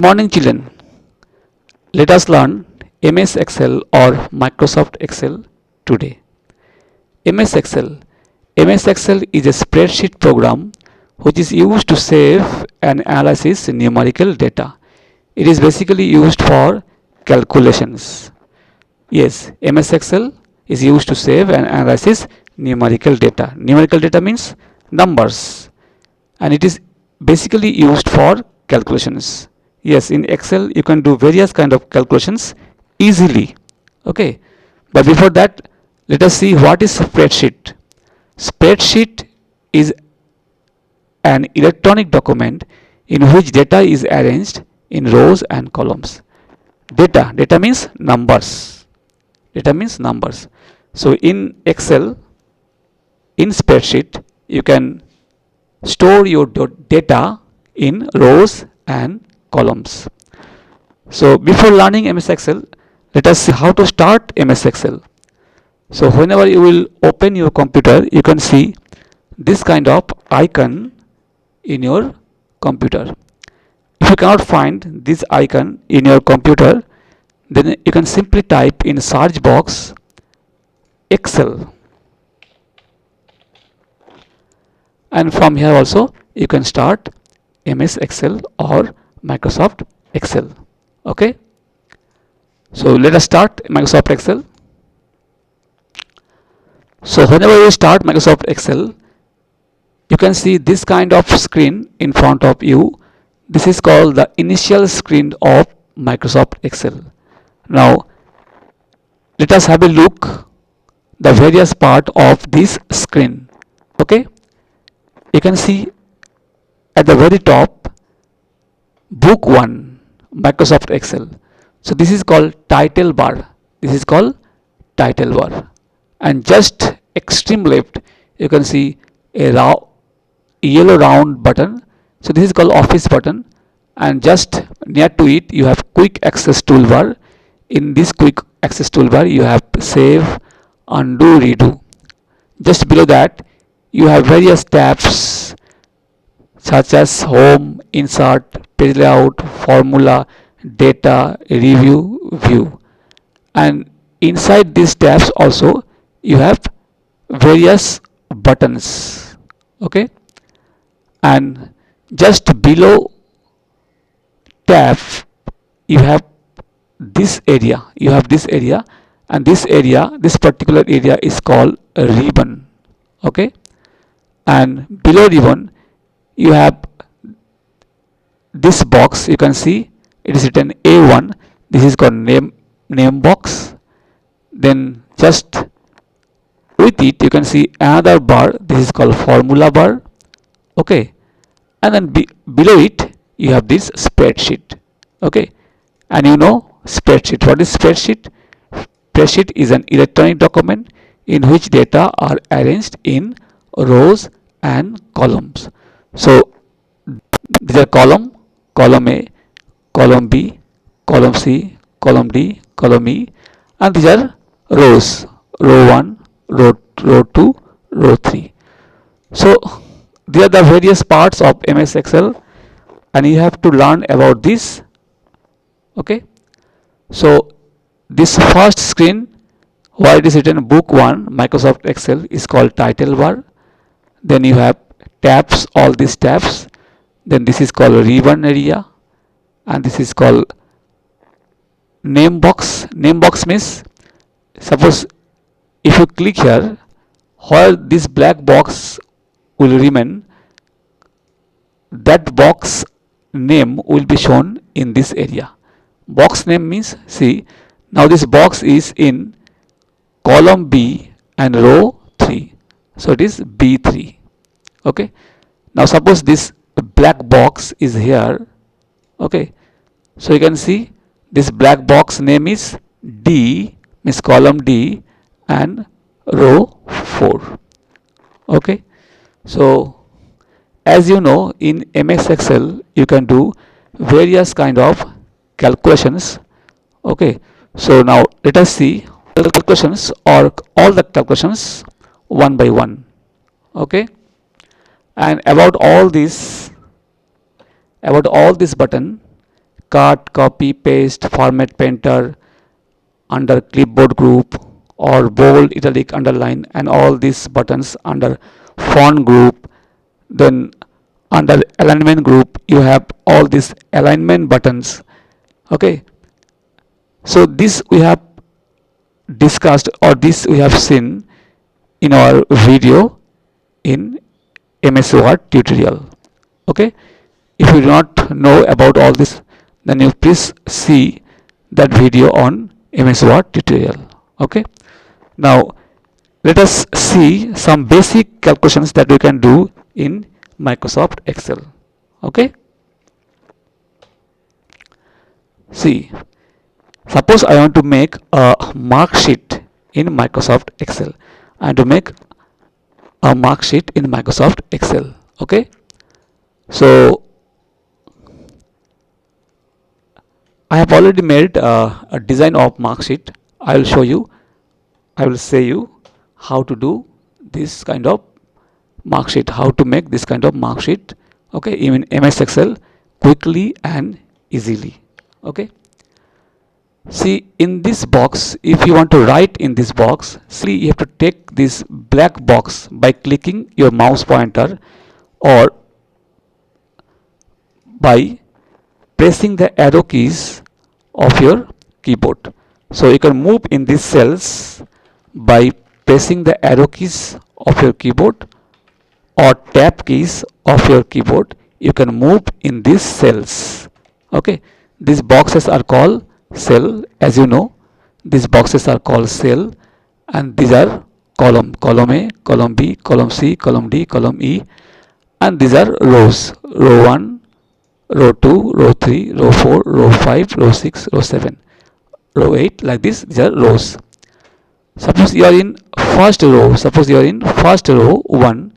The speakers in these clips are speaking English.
morning, children. Let us learn MS Excel or Microsoft Excel today. MS Excel. MS Excel is a spreadsheet program which is used to save and analyze numerical data. It is basically used for calculations. Yes, MS Excel is used to save and analyze numerical data. Numerical data means numbers, and it is basically used for calculations. Yes, in Excel you can do various kind of calculations easily. Okay, but before that, let us see what is spreadsheet. Spreadsheet is an electronic document in which data is arranged in rows and columns. Data means numbers. Data means numbers. So in Excel, in spreadsheet, you can store your data in rows and columns. So before learning MS Excel, let us see how to start MS Excel. So whenever you will open your computer, you can see this kind of icon in your computer. If you cannot find this icon in your computer, then you can simply type in search box Excel, and from here also you can start MS Excel or Microsoft Excel. Okay, so let us start Microsoft Excel. So whenever you start Microsoft Excel, you can see this kind of screen in front of you. This is called the initial screen of Microsoft Excel. Now let us have a look the various part of this screen. Okay, you can see at the very top book 1 Microsoft Excel. So this is called title bar. This is called title bar, and just extreme left you can see a yellow round button. So this is called office button, and just near to it you have quick access toolbar. In this quick access toolbar you have save, undo, redo. Just below that you have various tabs such as home, insert, page layout, formula, data, review, view, and inside these tabs also you have various buttons. Okay, and just below tab you have this area. And this particular area is called a ribbon. Okay, and below ribbon you have this box. You can see it is written A1. This is called name box. Then just with it you can see another bar. This is called formula bar. Okay, and then below it you have this spreadsheet. Okay, and you know spreadsheet. What is spreadsheet? Spreadsheet is an electronic document in which data are arranged in rows and columns. So these are column A, column B, column C, column D, column E, and these are rows, row 1, row 2, row 3. So these are the various parts of MS Excel, and you have to learn about this. Okay, so this first screen where it is written book 1 Microsoft Excel is called title bar. Then you have tabs, all these tabs. Then this is called ribbon area, and this is called name box. Name box means, suppose if you click here, where this black box will remain, that box name will be shown in this area. Box name means, see, now this box is in column B and row 3, so it is B3. Okay, now suppose this black box is here. Okay, so you can see this black box name is D, means column D and row 4. Okay, so as you know, in MS Excel you can do various kind of calculations. Okay, so now let us see the calculations or all the calculations one by one. Okay, and about all this button, cut, copy, paste, format painter, under clipboard group, or bold, italic, underline, and all these buttons under font group. Then under alignment group you have all these alignment buttons. Okay, so this we have discussed, or this we have seen in our video in MS Word tutorial. Okay, if you do not know about all this, then you please see that video on MS Word tutorial. Okay, now let us see some basic calculations that we can do in Microsoft Excel. Okay, see, suppose I want to make a mark sheet in Microsoft Excel. I want to make a mark sheet in Microsoft Excel. Okay, so I have already made a design of mark sheet. I will show you, I will say you how to do this kind of mark sheet, how to make this kind of mark sheet. Okay, in MS Excel quickly and easily. Okay, see, in this box, if you want to write in this box, see, you have to take this black box by clicking your mouse pointer or by pressing the arrow keys of your keyboard. So you can move in these cells by pressing the arrow keys of your keyboard or tab keys of your keyboard. You can move in these cells. Okay, these boxes are called cell. As you know, these boxes are called cell, and these are column: column A, column B, column C, column D, column E, and these are rows: row 1, row 2, row 3, row 4, row 5, row 6, row 7, row 8. Like this, these are rows. Suppose you are in first row, suppose you are in first row 1,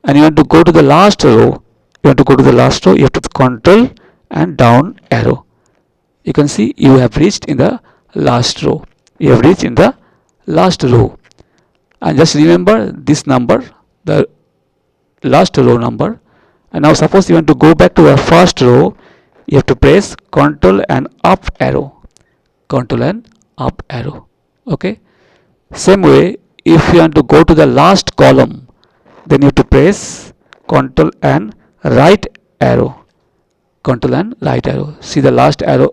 and you want to go to the last row, you have to control and down arrow. You can see you have reached in the last row. You have reached in the last row. And just remember this number, the last row number. And now suppose you want to go back to the first row, you have to press Ctrl and up arrow. Ctrl and up arrow. Okay. Same way, if you want to go to the last column, then you have to press Ctrl and right arrow. Ctrl and right arrow. See, the last arrow,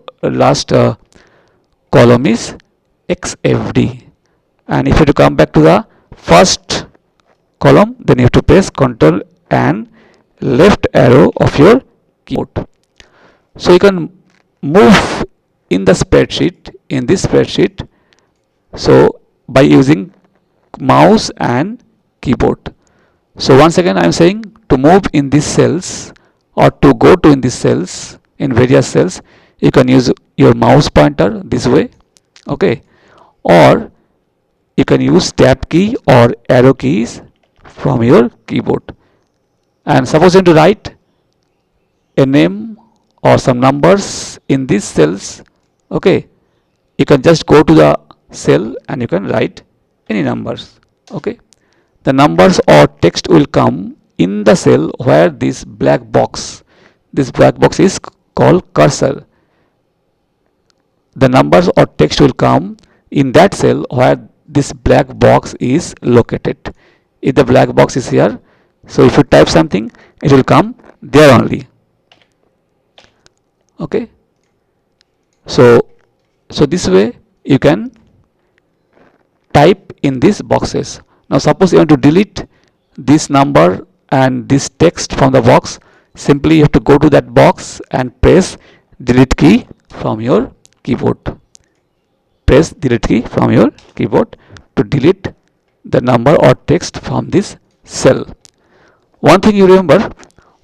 column is XFD. And if you have to come back to the first column, then you have to press Ctrl and left arrow of your keyboard. So you can move in the spreadsheet, in this spreadsheet, so by using mouse and keyboard. So once again I am saying, to move in these cells or to go to in these cells, in various cells, you can use your mouse pointer this way. Okay, or you can use tab key or arrow keys from your keyboard. And suppose you want to write a name or some numbers in these cells, okay, you can just go to the cell and you can write any numbers. Okay, the numbers or text will come in the cell where this black box is called cursor. The numbers or text will come in that cell where this black box is located. If the black box is here, so if you type something, it will come there only. Okay, so this way you can type in these boxes. Now suppose you want to delete this number and this text from the box, simply you have to go to that box and press delete key from your keyboard. Press delete key from your keyboard to delete the number or text from this cell. One thing you remember,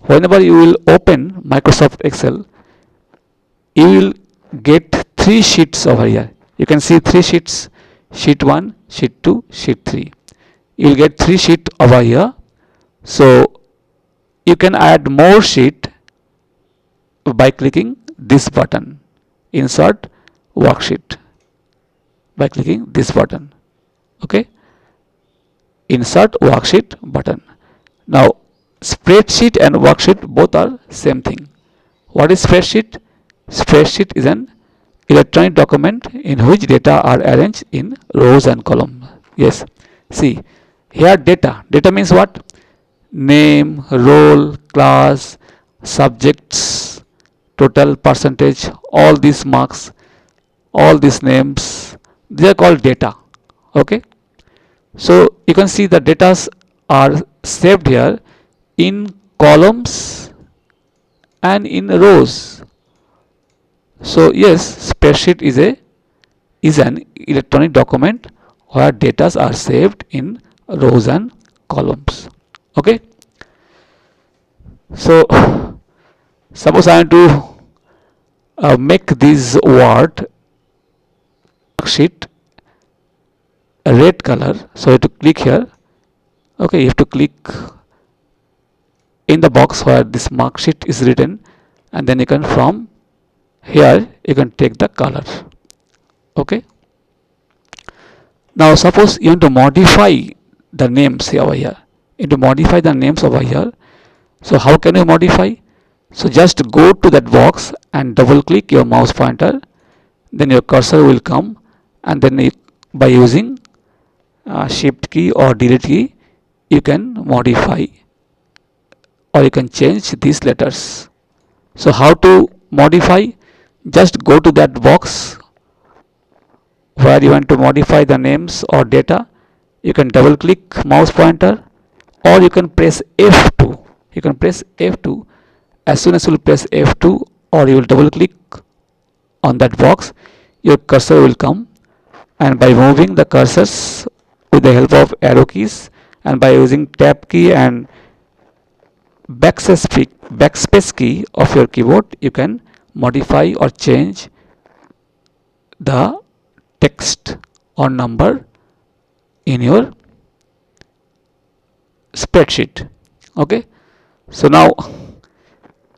whenever you will open Microsoft Excel, you will get 3 sheets over here. You can see 3 sheets: sheet 1, sheet 2, sheet 3. You will get 3 sheets over here. So you can add more sheet by clicking this button, insert worksheet, by clicking this button. Okay, insert worksheet button. Now spreadsheet and worksheet both are same thing. What is spreadsheet? Spreadsheet is an electronic document in which data are arranged in rows and columns. Yes, see here data means what? Name, role, class, subjects, total, percentage, all these marks, all these names, they are called data. Okay, so you can see the data are saved here in columns and in rows. So yes, spreadsheet is an electronic document where data are saved in rows and columns. Okay, so suppose I want to make this word sheet a red color, so you have to click here. Okay, you have to click in the box where this mark sheet is written, and then you can from here you can take the color. Okay, now suppose you want to modify the names over here. You want to modify the names over here. So how can you modify? So just go to that box and double click your mouse pointer, then your cursor will come, and then by using shift key or delete key you can modify or you can change these letters. So how to modify? Just go to that box where you want to modify the names or data. You can double click mouse pointer, or you can press F2. You can press F2. As soon as you press F2 or you will double click on that box, your cursor will come, and by moving the cursors with the help of arrow keys and by using tab key and backspace key of your keyboard, you can modify or change the text or number in your spreadsheet. Okay, so now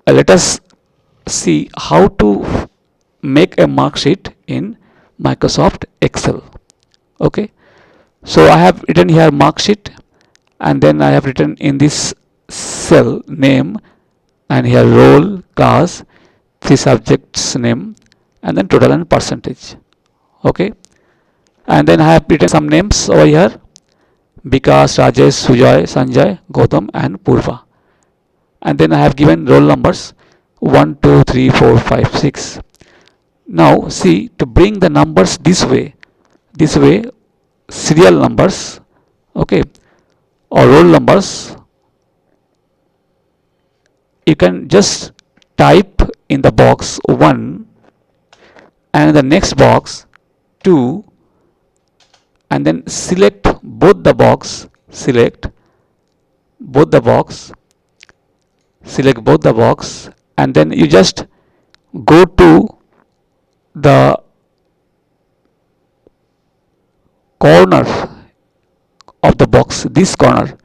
let us see how to make a mark sheet in Microsoft Excel. Okay, so I have written here mark sheet, and then I have written in this cell name, and here role, class, three subjects name, and then total and percentage. Okay, and then I have written some names over here: Vikas, Rajesh, Sujoy, Sanjay, Gautam, and Purva. And then I have given roll numbers 1, 2, 3, 4, 5, 6. Now see, to bring the numbers this way, serial numbers, okay, or roll numbers, you can just type in the box 1 and in the next box 2, and then select both the box, and then you just go to the corner of the box, this corner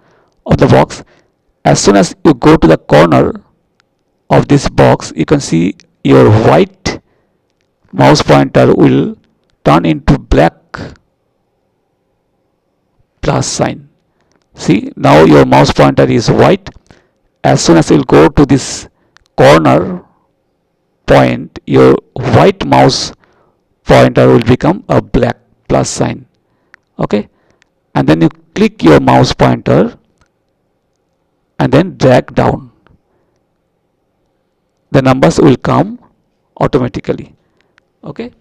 of the box. As soon as you go to the corner of this box, you can see your white mouse pointer will turn into black plus sign. See, now your mouse pointer is white. As soon as you go to this corner point, your white mouse pointer will become a black plus sign. Okay, and then you click your mouse pointer and then drag down. The numbers will come automatically. Okay,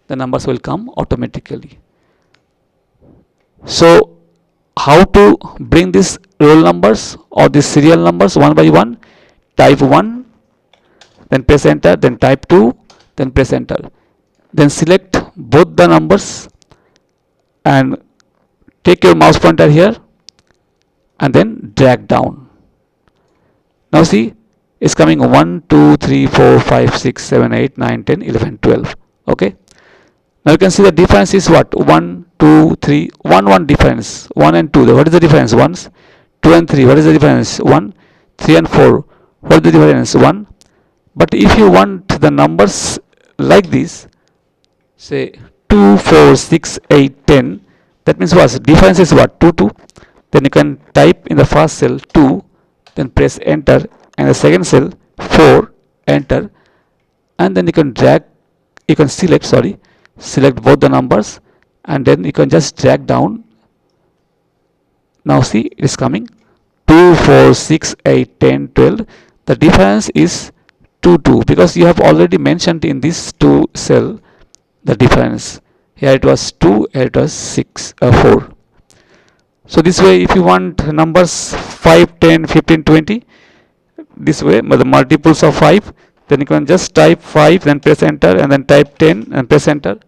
the numbers will come automatically. So how to bring these roll numbers or these serial numbers one by one? Type 1, then press enter, then type 2, then press enter, then select both the numbers and take your mouse pointer here and then drag down. Now see, it's coming 1, 2, 3, 4, 5, 6, 7, 8, 9, 10, 11, 12. Okay, now you can see the difference is what? 1, 2, 3, 1, 1 difference. 1 and 2, what is the difference? 1. 2 and 3, what is the difference? 1. 3 and 4, what is the difference? 1. But if you want the numbers like this, say 2, 4, 6, 8, 10, that means what? Difference is what? 2, 2. Then you can type in the first cell 2, then press enter, and the second cell 4, enter, and then you can select both the numbers, and then you can just drag down. Now see, it is coming 2, 4, 6, 8, 10, 12. The difference is 2, 2, because you have already mentioned in this 2 cell the difference. Here it was 2, here it was 4. So this way, if you want numbers 5, 10, 15, 20, this way, the multiples of 5, then you can just type 5, then press enter, and then type 10 and press enter,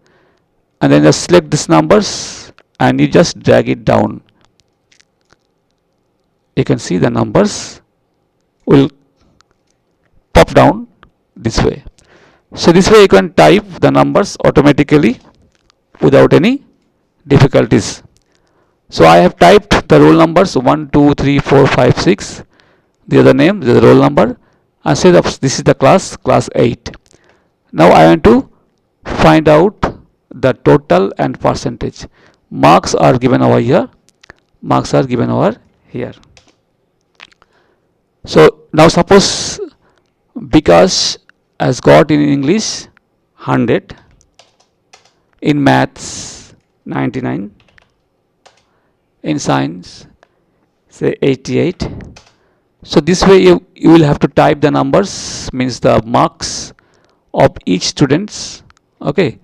and then just select these numbers and you just drag it down. You can see the numbers will pop down this way. So this way you can type the numbers automatically without any difficulties. So I have typed the roll numbers 1, 2, 3, 4, 5, 6. These are the name, this is the roll number, and say that this is the class 8. Now I want to find out the total and percentage. Marks are given over here. Marks are given over here. So now suppose Bikash has got in English 100, in maths 99, in science say 88. So this way you will have to type the numbers, means the marks of each students. Okay.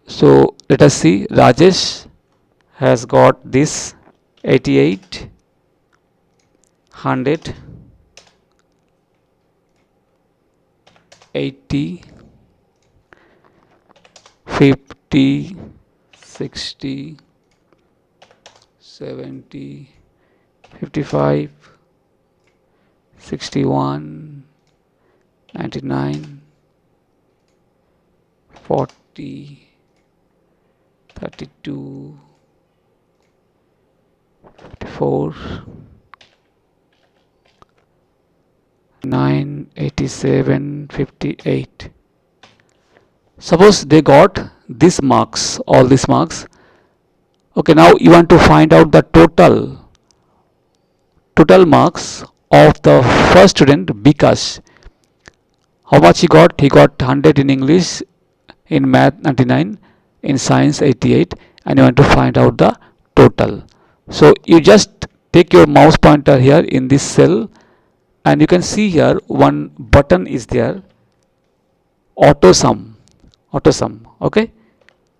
So let us see, Rajesh has got this 88, 100, 80, 50, 60, 70, 55, 61, 99, 40, 32, 54, 9, 87, 58. Suppose they got these marks, all these marks. Okay, now you want to find out the total marks of the first student, Bikash. How much he got? He got 100 in English, in math 99, in science 88, and you want to find out the total. So you just take your mouse pointer here in this cell, and you can see here one button is there, auto sum. Okay,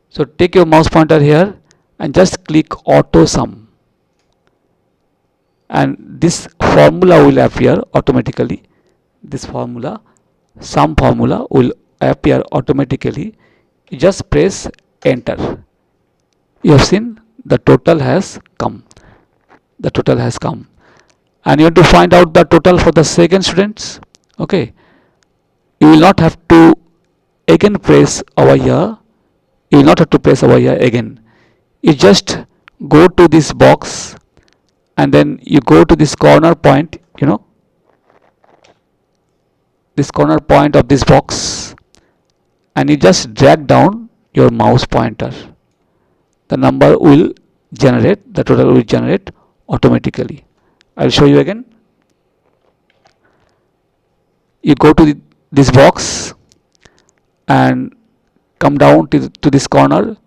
so take your mouse pointer here and just click auto sum, and this formula will appear automatically. This formula, sum formula, will appear automatically. You just press enter. You have seen the total has come. And you have to find out the total for the second students. Okay, you will not have to again press over here. You will not have to press over here again. You just go to this box, and then you go to this corner point, this corner point of this box, and you just drag down your mouse pointer. The number will generate, the total will generate automatically. I'll show you again. You go to this box and come down to this corner.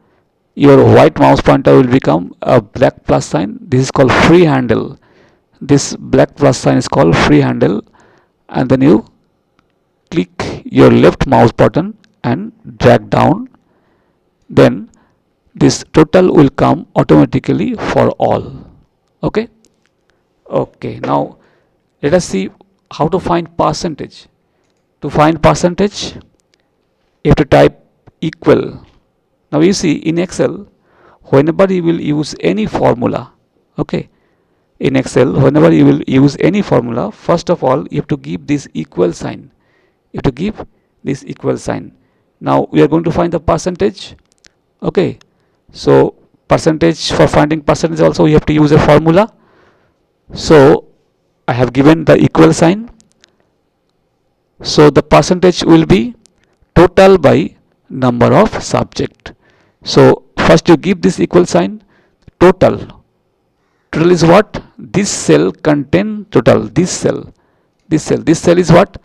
Your white mouse pointer will become a black plus sign. This is called free handle. This black plus sign is called free handle, and then you click your left mouse button and drag down. Then this total will come automatically for all. Okay. Now let us see how to find percentage. To find percentage, you have to type equal. Now you see, in Excel, whenever you will use any formula, okay, in Excel, whenever you will use any formula, first of all you have to give this equal sign. Now we are going to find the percentage. Okay, so percentage, for finding percentage also you have to use a formula. So I have given the equal sign. So the percentage will be total by number of subject. So first you give this equal sign, total is what? This cell contain total. This cell is what?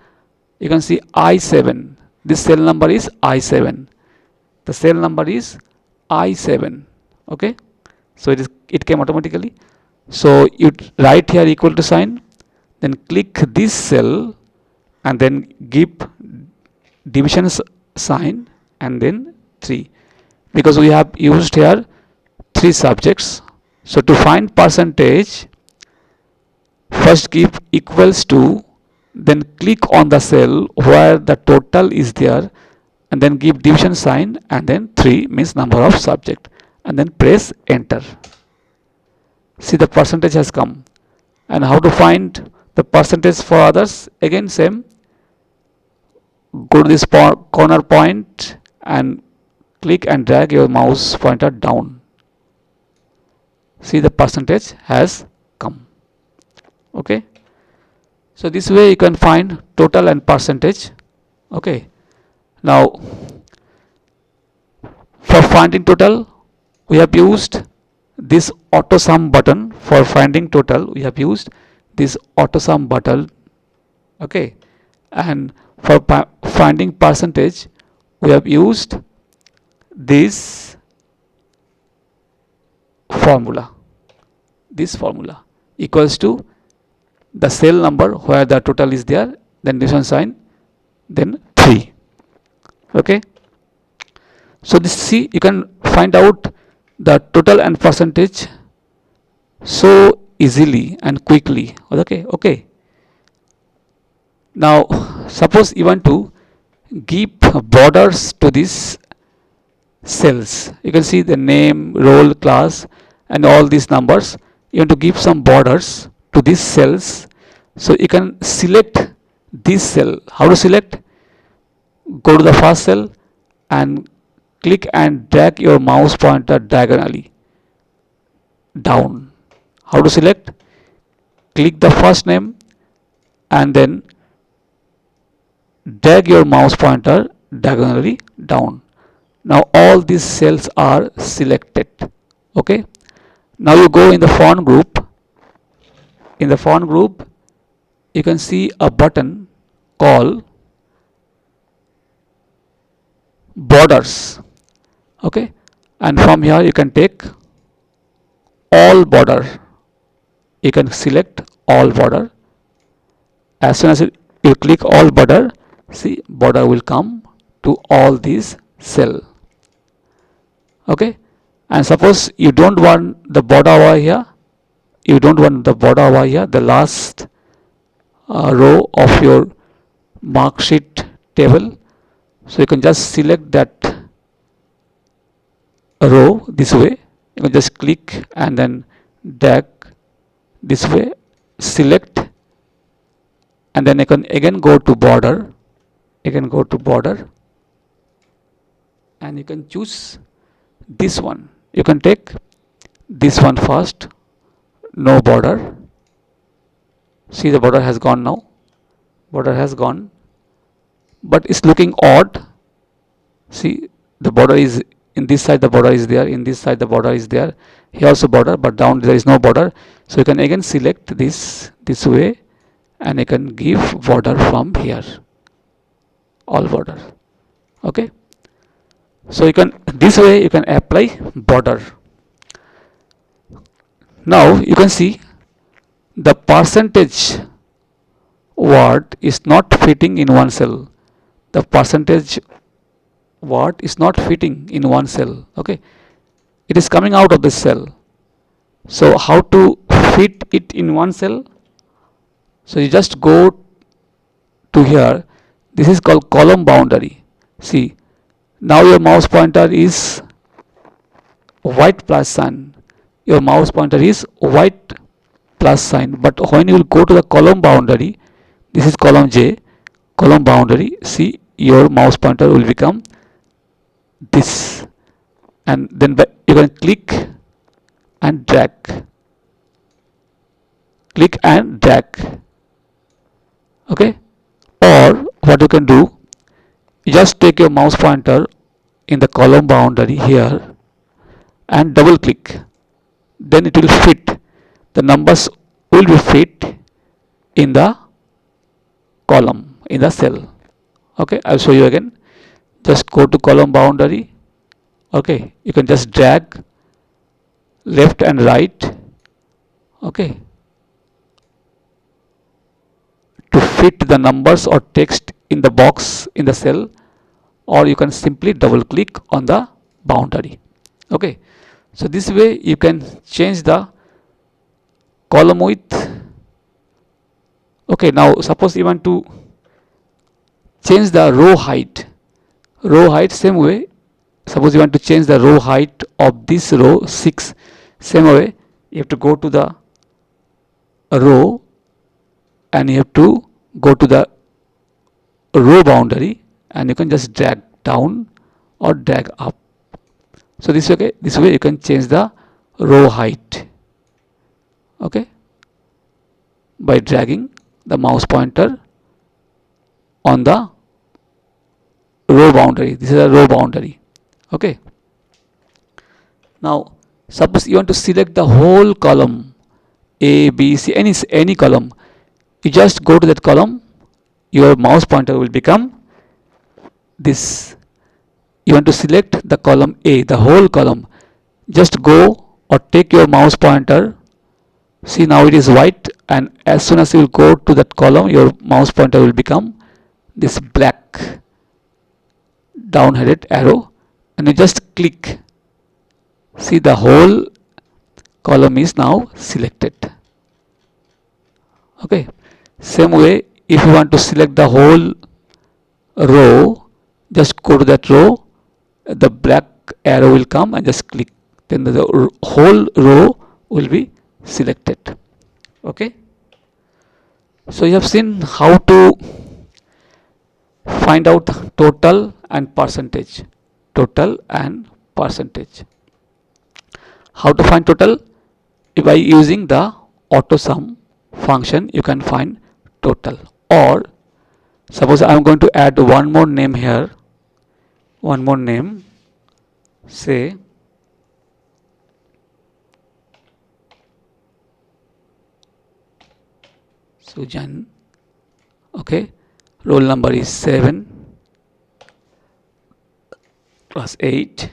you can see I7. This cell number is I7. The cell number is I7. Okay, so it came automatically. So you write here equal to sign, then click this cell and then give division sign and then 3, because we have used here 3 subjects. So to find percentage, first give equals to, then click on the cell where the total is there and then give division sign and then 3 means number of subject and then press enter. See, the percentage has come. And how to find the percentage for others? Again same, go to this corner point and click and drag your mouse pointer down. See, the percentage has come. Okay, so this way you can find total and percentage. Okay, now for finding total we have used this auto sum button. For finding total we have used this auto sum button. Okay, and for finding percentage we have used this formula. This formula equals to the cell number where the total is there, then division sign, then 3. Okay, so this, see, you can find out the total and percentage so easily and quickly. Okay, now suppose you want to give borders to these cells. You can see the name, role, class and all these numbers. You want to give some borders to these cells, so you can select this cell. How to select? Go to the first cell and click and drag your mouse pointer diagonally down. How to select? Click the first name and then drag your mouse pointer diagonally down. Now all these cells are selected. Okay, now you go in the font group. In the font group you can see a button called borders. Okay, and from here you can take all border. You can select all border. As soon as you click all border, see, border will come to all these cell. Okay, and suppose you don't want the border over here, the last row of your mark sheet table, so you can just select that row this way. You can just click and then drag this way, select, and then you can again go to border, and you can choose this one. You can take this one first, no border. See, the border has gone now. Border has gone, but it's looking odd. See, the border is in this side, the border is there, in this side the border is there, here also border, but down there is no border. So you can again select this way and you can give border from here, all border. Okay, so you can, this way you can apply border. Now you can see the percentage word is not fitting in one cell. The percentage word is not fitting in one cell. Okay, it is coming out of this cell. So how to fit it in one cell? So you just go to here. This is called column boundary. See, now your mouse pointer is white plus sign. Your mouse pointer is white plus sign. But when you will go to the column boundary, this is column J, column boundary. See, your mouse pointer will become this, and then you can click and drag. Click and drag. Okay, or what you can do, you just take your mouse pointer in the column boundary here and double click, then it will fit. The numbers will be fit in the column, in the cell. Okay, I'll show you again. Just go to column boundary. Okay, you can just drag left and right. Okay, to fit the numbers or text in the box in the cell, or you can simply double click on the boundary. Okay, so this way you can change the column width. Okay, now suppose you want to change the row height. Row height, same way. Suppose you want to change the row height of this row 6, same way you have to go to the row and you have to go to the row boundary, and you can just drag down or drag up. So this way you can change the row height. Okay, by dragging the mouse pointer on the row boundary. This is a row boundary. Okay, now suppose you want to select the whole column A, B, C, any column. You just go to that column, your mouse pointer will become this. You want to select the column A, the whole column. Just go or take your mouse pointer. See, now it is white, and as soon as you will go to that column, your mouse pointer will become this black down-headed arrow, and you just click. See, the whole column is now selected. Okay, same way if you want to select the whole row, just go to that row, the black arrow will come and just click, then the whole row will be selected. Okay, so you have seen how to find out total and percentage. Total and percentage. How to find total? By using the AutoSum function you can find total. Or suppose I am going to add one more name here, one more name, say Sujan. Okay, roll number is 7 plus 8,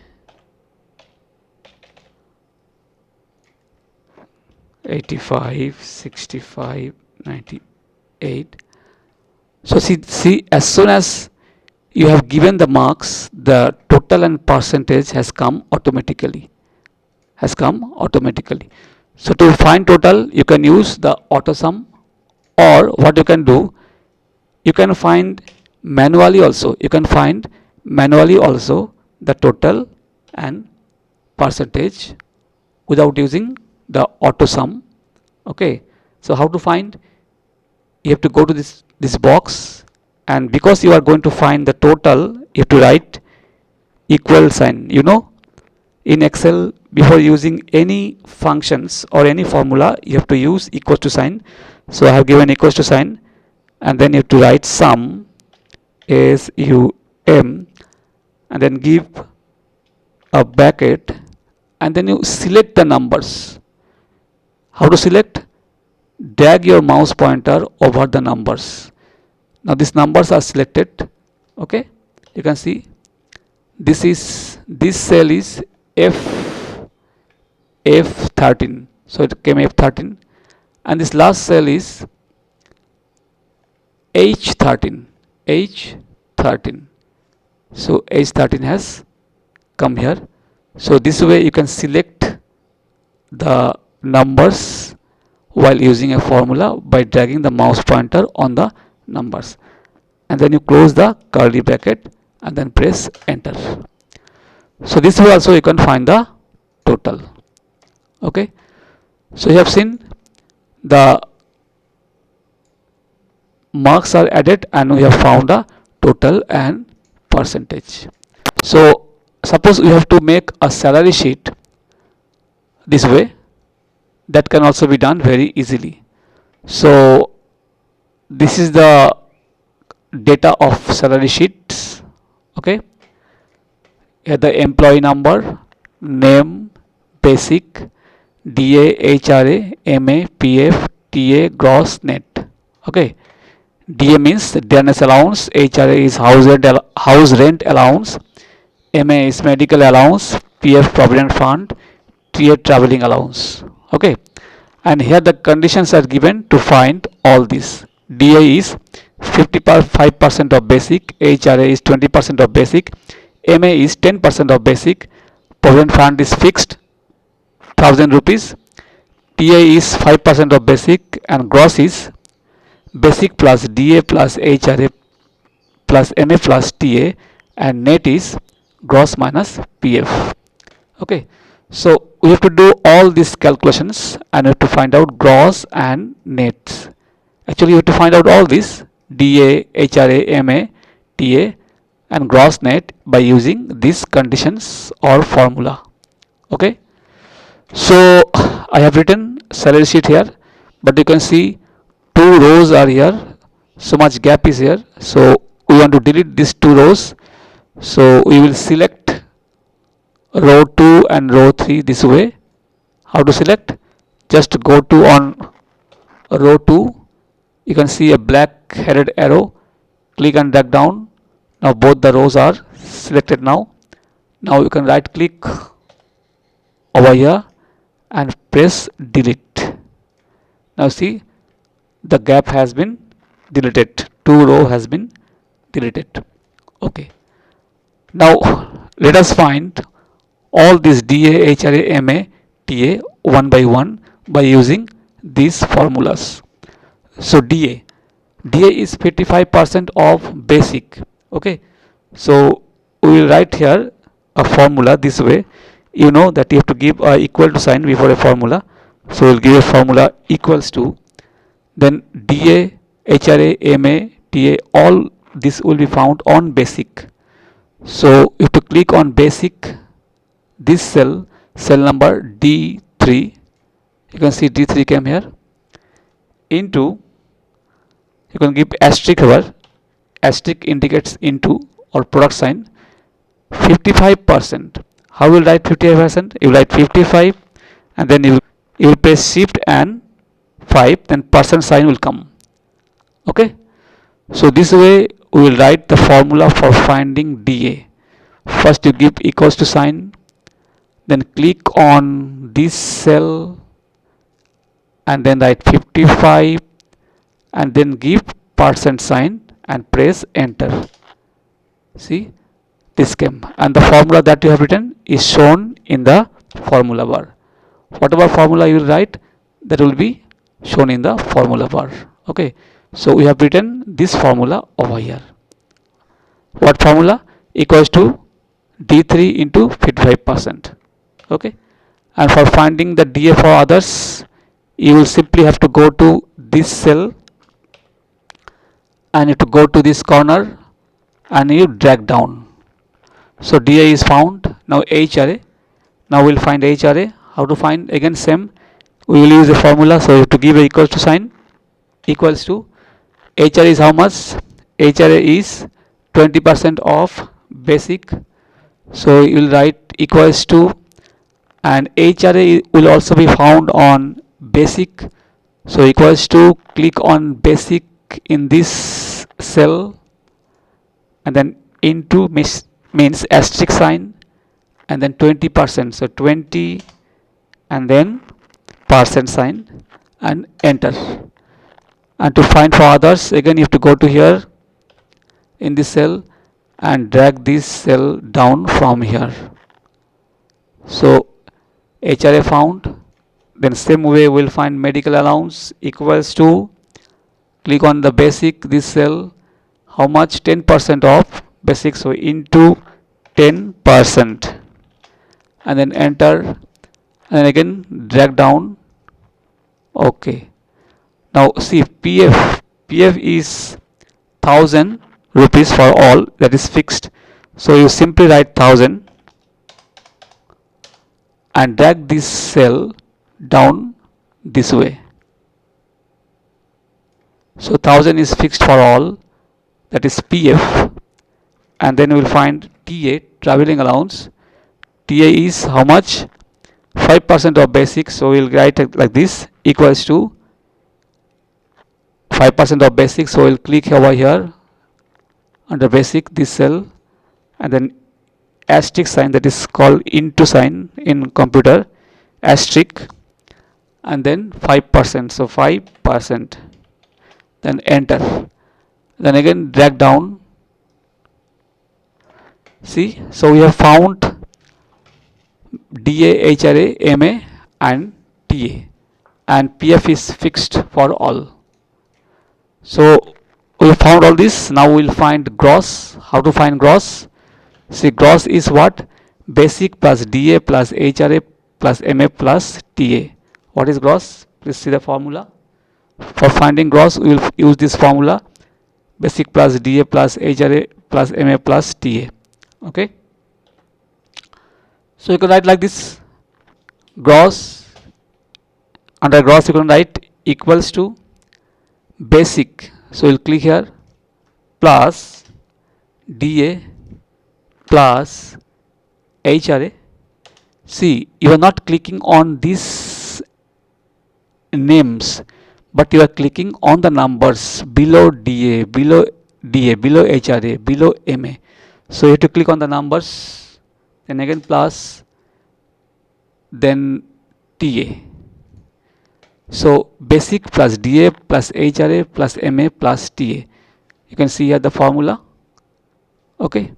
85, 65, 98. So see, as soon as you have given the marks, the total and percentage has come automatically. So to find total, you can use the AutoSum, or what you can do, you can find manually also. You can find manually also the total and percentage without using the AutoSum. Okay, so how to find? You have to go to this box, and because you are going to find the total, you have to write equal sign. You know, in Excel, before using any functions or any formula, you have to use equals to sign. So I have given equals to sign, and then you have to write sum, SUM, and then give a bracket, and then you select the numbers. How to select? Drag your mouse pointer over the numbers. Now these numbers are selected. Okay, you can see this cell is F13, so it came F13, and this last cell is H13, so H13 has come here. So this way you can select the numbers while using a formula by dragging the mouse pointer on the numbers, and then you close the curly bracket and then press enter. So this way also you can find the total. Okay, so you have seen the marks are added and we have found the total and percentage. So suppose you have to make a salary sheet this way, that can also be done very easily. So this is the data of salary sheets. Okay, here the employee number, name, basic, DA, HRA, MA, PF, TA, gross, net. Okay, DA means dearness allowance, HRA is house rent allowance, MA is medical allowance, PF provident fund, TA traveling allowance. Okay, and here the conditions are given to find all this. DA is 55% of basic, HRA is 20% of basic, MA is 10% of basic, provident fund is fixed 1000 rupees, TA is 5% of basic, and gross is basic plus DA plus HRA plus MA plus TA, and net is gross minus PF. Okay, so we have to do all these calculations and we have to find out gross and net. Actually, you have to find out all this DA, HRA, MA, TA, and gross net by using these conditions or formula. Okay, so I have written salary sheet here, but you can see two rows are here, so much gap is here, so we want to delete these two rows. So we will select row 2 and row 3 this way. How to select? Just go to on row 2, you can see a black headed arrow, click and drag down. Now both the rows are selected. Now you can right click over here and press delete. Now see, the gap has been deleted, two row has been deleted. Okay, now let us find all these DA, HRA, MA, TA one by using these formulas. So DA is 55% of basic. Okay, so we will write here a formula this way. You know that you have to give a equal to sign before a formula, so we'll give a formula equals to, then DA, HRA, MA, TA, all this will be found on basic. So you have to click on basic, this cell number D3, you can see D3 came here, into, you can give asterisk here, asterisk indicates into or product sign, 55%. How will write 55%? You will write 55 and then you will press shift and 5, then percent sign will come. Okay, so this way we will write the formula for finding DA. First you give equals to sign, then click on this cell and then write 55 and then give percent sign and press enter. See, this came, and the formula that you have written is shown in the formula bar. Whatever formula you will write, that will be shown in the formula bar. Okay, so we have written this formula over here. What formula? Equals to D3 into 55%. Okay, and for finding the DA for others, you will simply have to go to this cell and you have to go to this corner and you drag down. So DA is found. Now HRA, now we'll find HRA. How to find? Again same, we will use a formula, so you have to give a equals to sign, equals to, HRA is how much? HRA is 20% of basic, so you will write equals to, and HRA will also be found on basic, so equals to, click on basic in this cell and then into means asterisk sign and then 20%, so 20 and then percent sign and enter. And to find for others, again you have to go to here in this cell and drag this cell down from here. So HRA found, then same way we'll find medical allowance, equals to, click on the basic, this cell, how much? 10% of basic, so into 10% and then enter, and then again drag down. Okay, now see, PF is 1000 rupees for all, that is fixed, so you simply write 1000 and drag this cell down this way. So 1000 is fixed for all, that is PF, and then we will find TA, traveling allowance. TA is how much? 5% of basic, so we will write it like this, equals to 5% of basic, so we'll click over here under basic, this cell, and then asterisk sign, that is called into sign in computer, asterisk, and then 5%, so 5%, then enter, then again drag down. See, so we have found DA, HRA, MA and TA, and PF is fixed for all. So we found all this. Now we'll find gross. How to find gross? See, gross is what? Basic plus DA plus HRA plus MA plus TA. What is gross? Please see the formula. For finding gross, we will use this formula: basic plus DA plus HRA plus MA plus TA. Okay. So you can write like this: gross, under gross you can write equals to basic, so we'll click here, plus DA plus HRA. See, you are not clicking on these names, but you are clicking on the numbers below DA, below HRA, below MA. So you have to click on the numbers, then again plus, then TA. So basic plus DA plus HRA plus MA plus TA. You can see here the formula. Okay,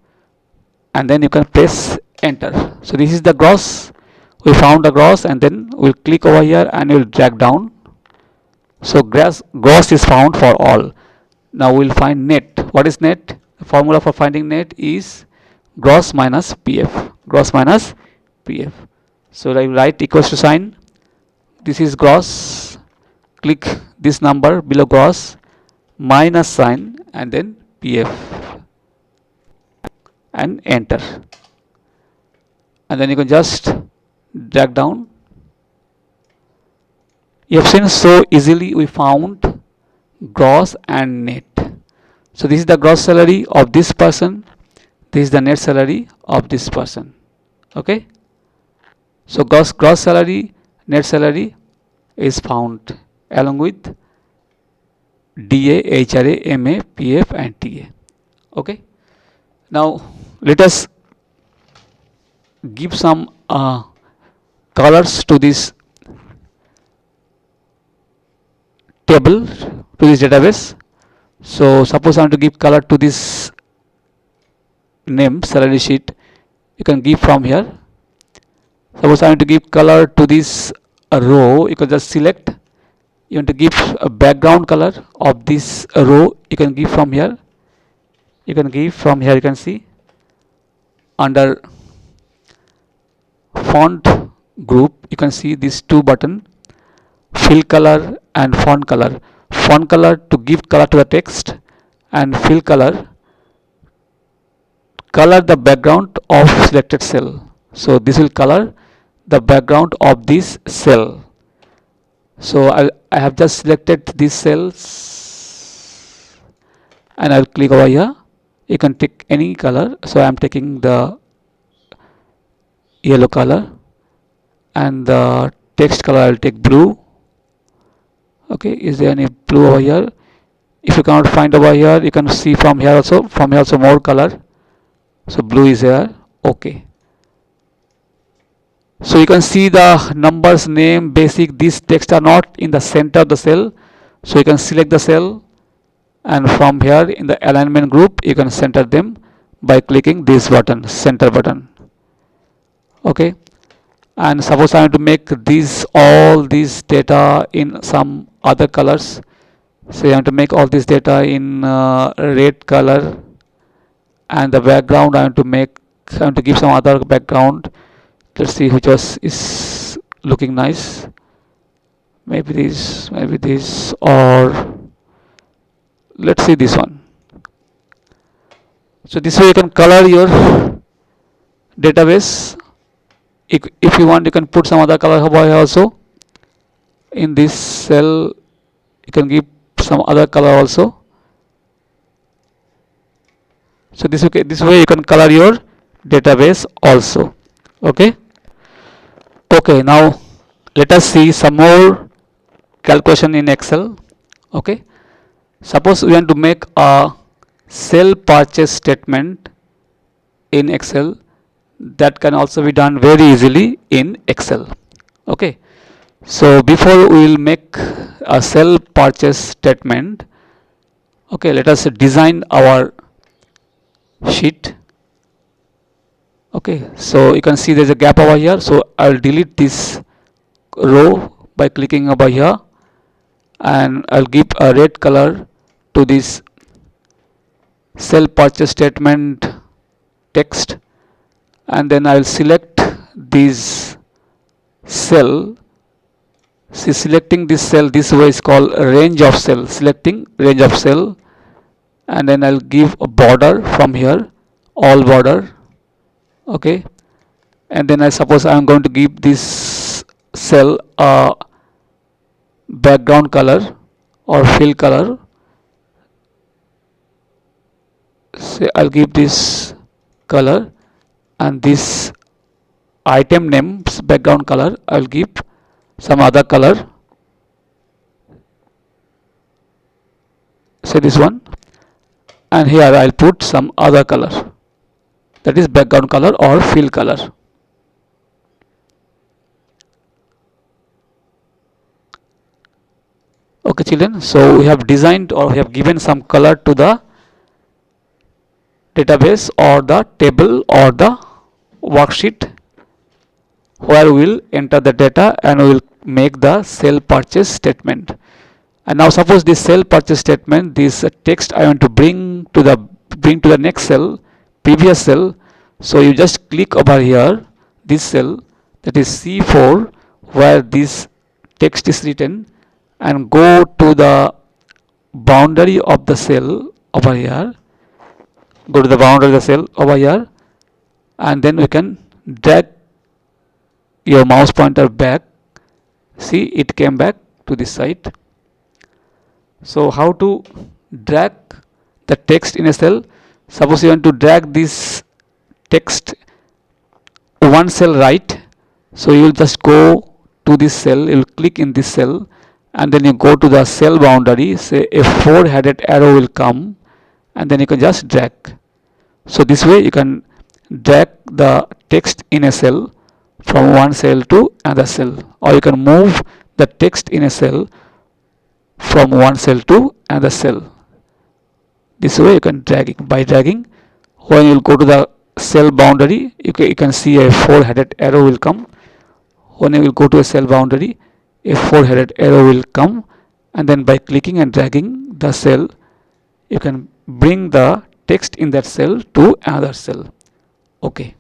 and then you can press enter. So this is the gross. We found the gross, and then we'll click over here and we'll drag down. So gross is found for all. Now we'll find net. What is net? The formula for finding net is gross minus PF. Gross minus PF. So I write equals to sign. This is gross. Click this number below gross, minus sign, and then PF, and enter. And then you can just drag down. You have seen, so easily we found gross and net. So this is the gross salary of this person, this is the net salary of this person. Okay, so gross salary, net salary is found along with DA, HRA, MA, PF and TA. Okay, now let us give some colors to this table, to this database. So suppose I want to give color to this name salary sheet, you can give from here. Suppose I want to give color to this row, you can just select. You want to give a background color of this row, you can give from here. You can give from here, you can see under font group, you can see these two button, fill color and font color. Font color to give color to the text, and fill color, color the background of selected cell. So this will color the background of this cell. So I have just selected these cells and I'll click over here. You can take any color. So I am taking the yellow color, and the text color I'll take blue. Okay, is there any blue over here? If you cannot find over here, you can see from here also. From here also more color. So blue is here. Okay. So you can see the numbers, name, basic, these text are not in the center of the cell. So you can select the cell, and from here in the alignment group you can center them by clicking this button, center button. Okay, and suppose I want to make these, all these data in some other colors. So I want to make all this data in red color, and the background I want to give some other background. Let's see which is looking nice. Maybe this, or let's see this one. So this way you can color your database. If you want, you can put some other color over here also. In this cell, you can give some other color also. So this way you can color your database also. Okay. Okay, now let us see some more calculation in Excel. Okay, Suppose we want to make a sell purchase statement in Excel, that can also be done very easily in Excel. Okay, so before we will make a sell purchase statement, okay, let us design our sheet. Okay, so you can see there's a gap over here, so I'll delete this row by clicking over here, and I'll give a red color to this sell purchase statement text, and then I'll select this cell. See, selecting this cell this way is called a range of cell. Selecting range of cell, and then I'll give a border from here, all border. Okay, and then I suppose I'm going to give this cell a background color or fill color. Say I'll give this color, and this item name's background color I'll give some other color, say this one, and here I'll put some other color, that is background color or fill color. Okay children, so we have designed or we have given some color to the database or the table or the worksheet where we will enter the data and we will make the sell purchase statement. And now suppose this sell purchase statement, this text I want to bring to the next cell, previous cell. So you just click over here, this cell, that is C4, where this text is written, and go to the boundary of the cell over here. Go to the boundary of the cell over here, and then we can drag your mouse pointer back. See, it came back to this side. So how to drag the text in a cell? Suppose you want to drag this text one cell right, so you will just go to this cell, you will click in this cell, and then you go to the cell boundary, say a 4-headed arrow will come, and then you can just drag. So this way you can drag the text in a cell from one cell to another cell, or you can move the text in a cell from one cell to another cell. This way you can drag it. By dragging, when you will go to the cell boundary, you can see a 4-headed arrow will come. When you will go to a cell boundary, a 4-headed arrow will come, and then by clicking and dragging the cell, you can bring the text in that cell to another cell. Okay.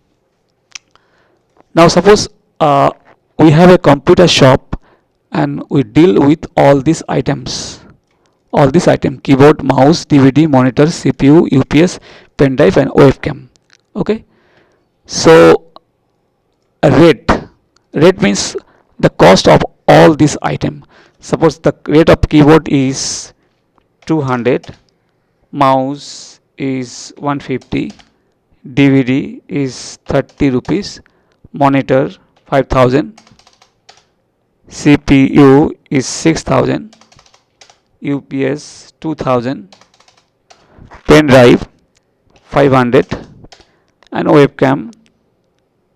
Now suppose we have a computer shop and we deal with all these items. All these items: keyboard, mouse, DVD, monitor, CPU, UPS, pen drive, and webcam. Okay. So rate means the cost of all these items. Suppose the rate of keyboard is 200, mouse is 150, DVD is 30 rupees, monitor 5000, CPU is 6000, UPS 2000, pen drive 500, and webcam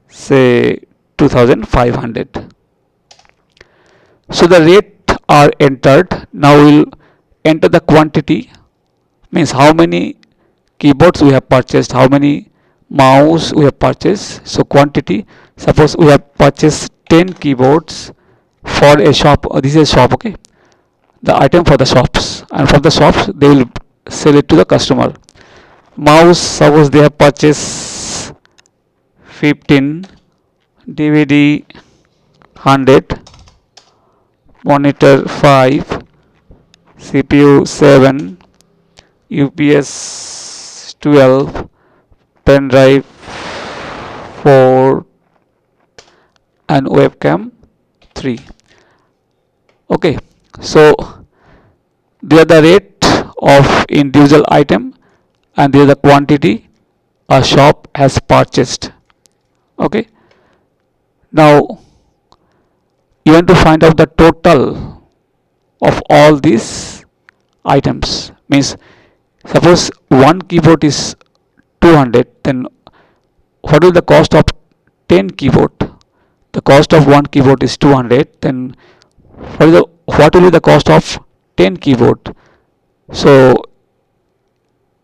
say 2500. So the rate are entered. Now we'll enter the quantity, means how many keyboards we have purchased, how many mouse we have purchased. So quantity, suppose we have purchased 10 keyboards for a shop. This is a shop, okay, the item for the shops, and for the shops they will sell it to the customer. Mouse, suppose they have purchased 15, DVD 100, monitor 5, CPU 7, UPS 12, pen drive 4, and webcam 3. Okay, so they are the rate of individual item, and there is the quantity a shop has purchased. Okay, now you want to find out the total of all these items. Means suppose one keyboard is 200, then what is the cost of 10 keyboard? The cost of one keyboard is 200, then what will be the cost of 10 keyboard? So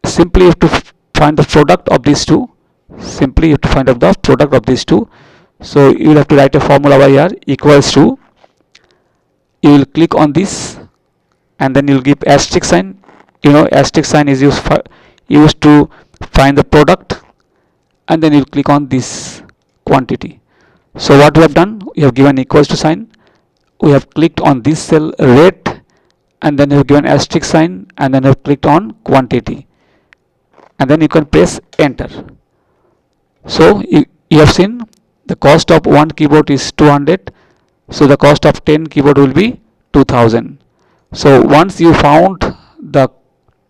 simply you have to find the product of these two. Simply you have to find out the product of these two. So you will have to write a formula over here, equals to, you will click on this and then you will give asterisk sign. You know, asterisk sign is used to find the product, and then you will click on this quantity. So what we have done, we have given equals to sign, we have clicked on this cell rate, and then you have given asterisk sign, and then you have clicked on quantity, and then you can press enter. So you have seen the cost of one keyboard is 200, so the cost of 10 keyboard will be 2000. So once you found the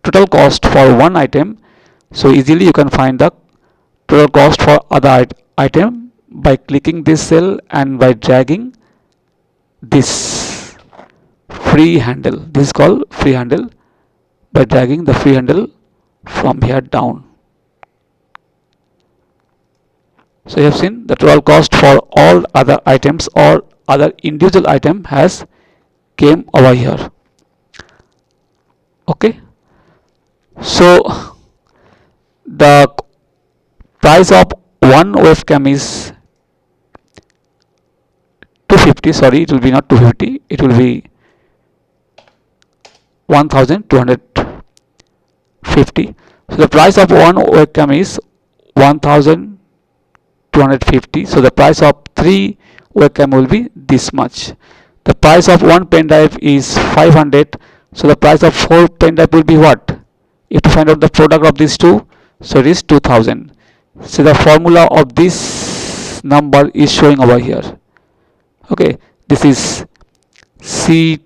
total cost for one item, so easily you can find the total cost for other item by clicking this cell and by dragging this free handle. This is called free handle, by dragging the free handle from here down. So you have seen the total cost for all other items or other individual item has came over here. Okay, so the price of one webcam is 250. Sorry, it will be not 250, it will be 1250. So the price of one webcam is 1250. So the price of 3 webcam will be this much. The price of one pen drive is 500. So the price of 4 pen drive will be what? You have to find out the product of these two. So it is 2000. So the formula of this number is showing over here. Okay, this is C12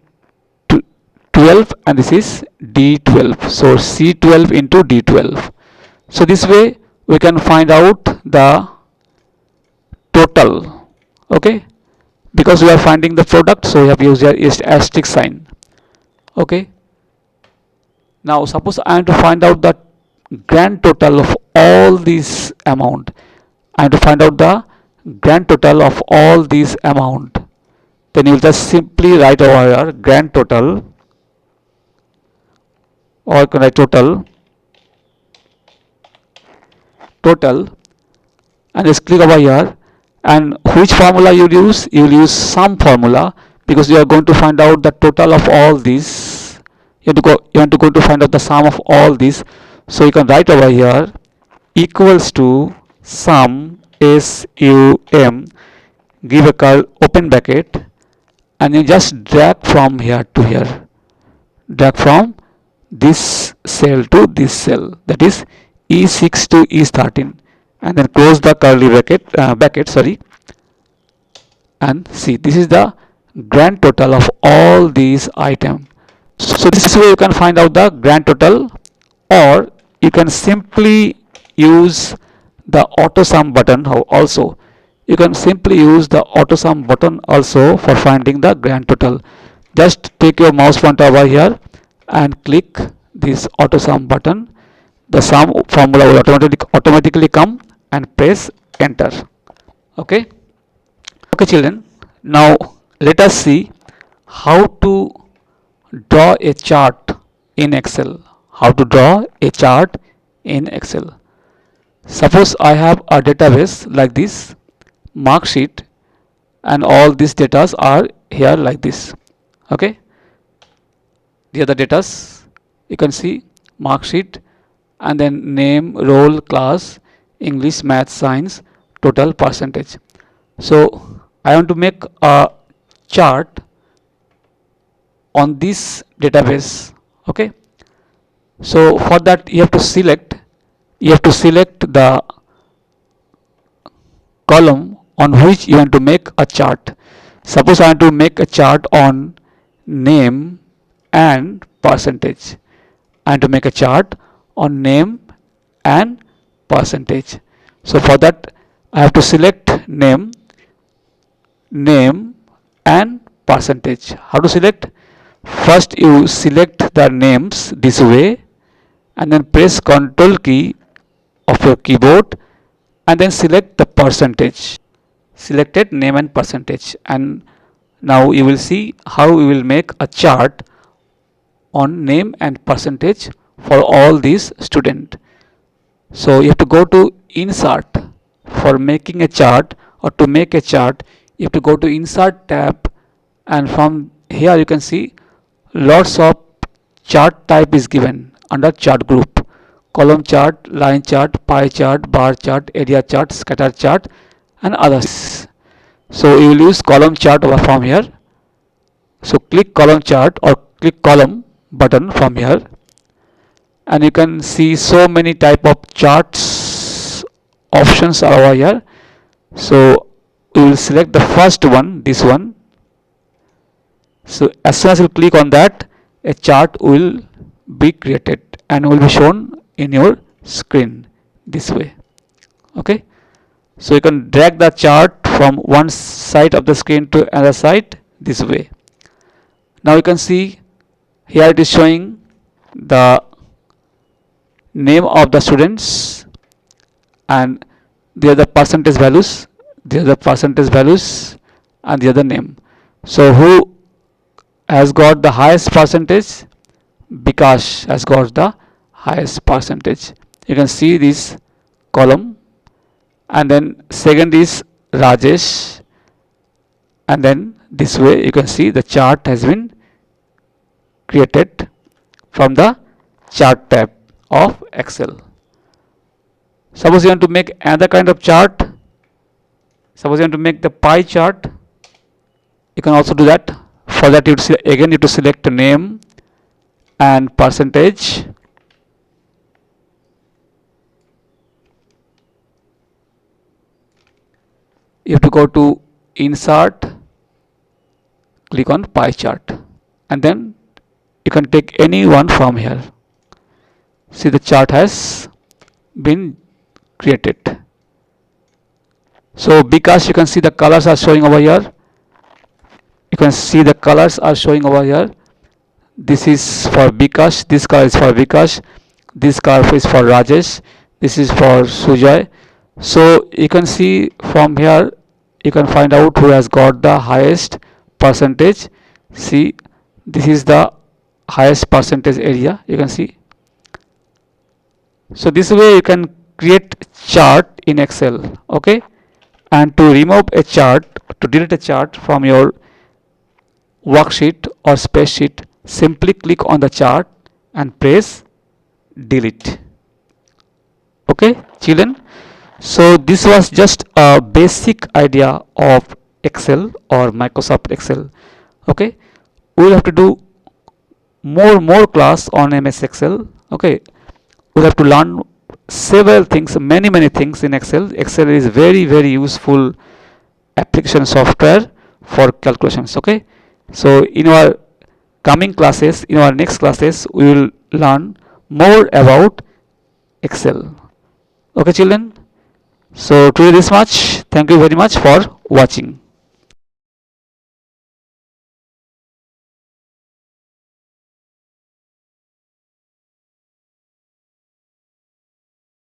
and this is D12. So C12 into D12. So this way we can find out the total. Okay, because we are finding the product, so we have used here is asterisk sign. Okay, now suppose I am to find out the grand total of all these amount. I am to find out the grand total of all these amount. Then you will just simply write over here grand total, or you can write total, and just click over here. And which formula you will use? You will use sum formula, because you are going to find out the total of all these. You want to go to find out the sum of all these. So you can write over here equals to sum, SUM, give a curly open bracket, and you just drag from here to here. Drag from this cell to this cell, that is E6 to E13, and then close the curly bracket, sorry, and see, this is the grand total of all these items. So this is where you can find out the grand total, or you can simply use the auto sum button. Also you can simply use the auto sum button also for finding the grand total. Just take your mouse pointer over here and click this auto sum button. The sum formula will automatically come, and press enter. Okay, children, now let us see how to draw a chart in Excel. Suppose I have a database like this, mark sheet, and all these data are here like this. Okay, these are the data. You can see mark sheet, and then name, role, class, English, math, science, total, percentage. So I want to make a chart on this database. Okay, so for that you have to select the column on which you want to make a chart. Suppose I want to make a chart on name and percentage. I want to make a chart on name and percentage. So for that I have to select name and percentage. How to select? First you select the names this way and then press Ctrl key of your keyboard and then select the percentage. Selected name and percentage, and now you will see how we will make a chart on name and percentage for all these students. So you have to go to insert. For making a chart or to make a chart, you have to go to insert tab, and from here you can see lots of chart type is given under chart group: column chart, line chart, pie chart, bar chart, area chart, scatter chart, and others. So you will use column chart over from here. So click column chart or click column button from here, and you can see so many type of charts options are over here. So we will select the first one, this one. So as soon as you click on that, a chart will be created and will be shown in your screen this way. Okay, so you can drag the chart from one side of the screen to another side this way. Now you can see here it is showing the name of the students, and the other percentage values, the other percentage values, and the other name. So who has got the highest percentage? Bikash has got the highest percentage. You can see this column, and then second is Rajesh, and then this way you can see the chart has been created from the chart tab of Excel. Suppose you want to make another kind of chart, suppose you want to make the pie chart, you can also do that. For that you again need to select name and percentage. You have to go to insert, click on pie chart, and then you can take any one from here. See, the chart has been created. So because you can see the colors are showing over here, you can see the colors are showing over here. This is for Bikash, this color is for Bikash, this color is for Rajesh, this is for Sujay. So you can see from here you can find out who has got the highest percentage. See, this is the highest percentage area, you can see. So this way you can create chart in Excel. Okay, and to remove a chart, to delete a chart from your worksheet or spreadsheet, simply click on the chart and press delete. Okay, children, so this was just a basic idea of Excel or Microsoft Excel. Okay, we will have to do more class on MS Excel. Okay, we have to learn several things, many things in Excel. Excel is very useful application software for calculations. Okay, so in our coming classes, in our next classes, we will learn more about Excel. Okay, children, so today this much. Thank you very much for watching.